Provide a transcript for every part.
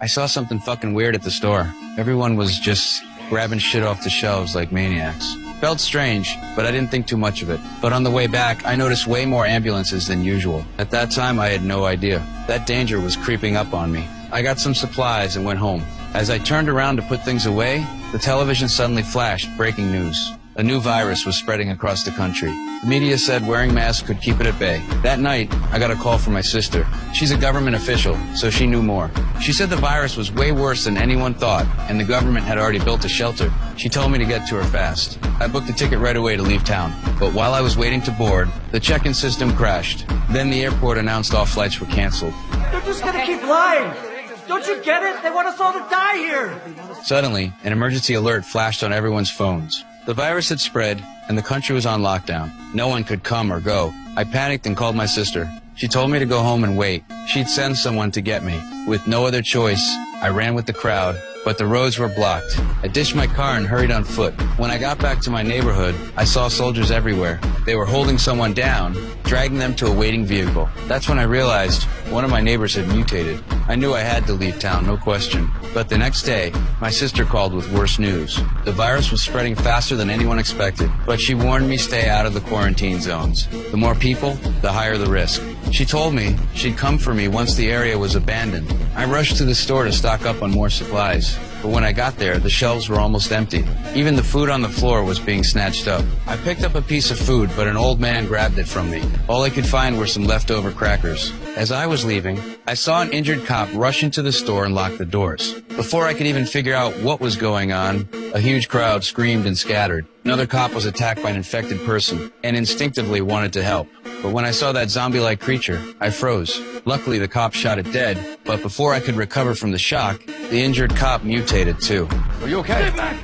I saw something fucking weird at the store. Everyone was just grabbing shit off the shelves like maniacs. Felt strange, but I didn't think too much of it. But on the way back, I noticed way more ambulances than usual. At that time, I had no idea. That danger was creeping up on me. I got some supplies and went home. As I turned around to put things away, the television suddenly flashed breaking news. A new virus was spreading across the country. The media said wearing masks could keep it at bay. That night, I got a call from my sister. She's a government official, so she knew more. She said the virus was way worse than anyone thought, and the government had already built a shelter. She told me to get to her fast. I booked a ticket right away to leave town. But while I was waiting to board, the check-in system crashed. Then the airport announced all flights were canceled. They're just gonna keep lying! Don't you get it? They want us all to die here! Suddenly, an emergency alert flashed on everyone's phones. The virus had spread, and the country was on lockdown. No one could come or go. I panicked and called my sister. She told me to go home and wait. She'd send someone to get me. With no other choice, I ran with the crowd, but the roads were blocked. I ditched my car and hurried on foot. When I got back to my neighborhood, I saw soldiers everywhere. They were holding someone down, dragging them to a waiting vehicle. That's when I realized one of my neighbors had mutated. I knew I had to leave town, no question. But the next day, my sister called with worse news. The virus was spreading faster than anyone expected, but she warned me stay out of the quarantine zones. The more people, the higher the risk. She told me she'd come for me once the area was abandoned. I rushed to the store to stock up on more supplies. But when I got there, the shelves were almost empty. Even the food on the floor was being snatched up. I picked up a piece of food, but an old man grabbed it from me. All I could find were some leftover crackers. As I was leaving, I saw an injured cop rush into the store and lock the doors. Before I could even figure out what was going on, a huge crowd screamed and scattered. Another cop was attacked by an infected person and instinctively wanted to help. But when I saw that zombie-like creature, I froze. Luckily, the cop shot it dead, but before I could recover from the shock, the injured cop mutated too. Are you okay? Stay back!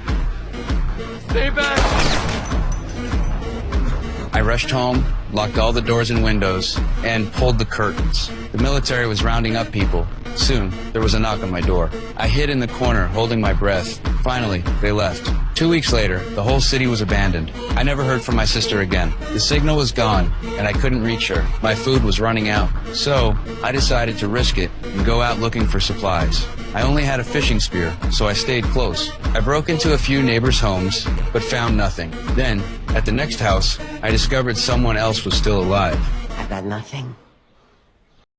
Stay back! I rushed home, locked all the doors and windows, and pulled the curtains. The military was rounding up people. Soon, there was a knock on my door. I hid in the corner, holding my breath. Finally, they left. 2 weeks later, the whole city was abandoned. I never heard from my sister again. The signal was gone, and I couldn't reach her. My food was running out. So, I decided to risk it and go out looking for supplies. I only had a fishing spear, so I stayed close. I broke into a few neighbors' homes, but found nothing. Then, at the next house, I discovered someone else was still alive. I've got nothing.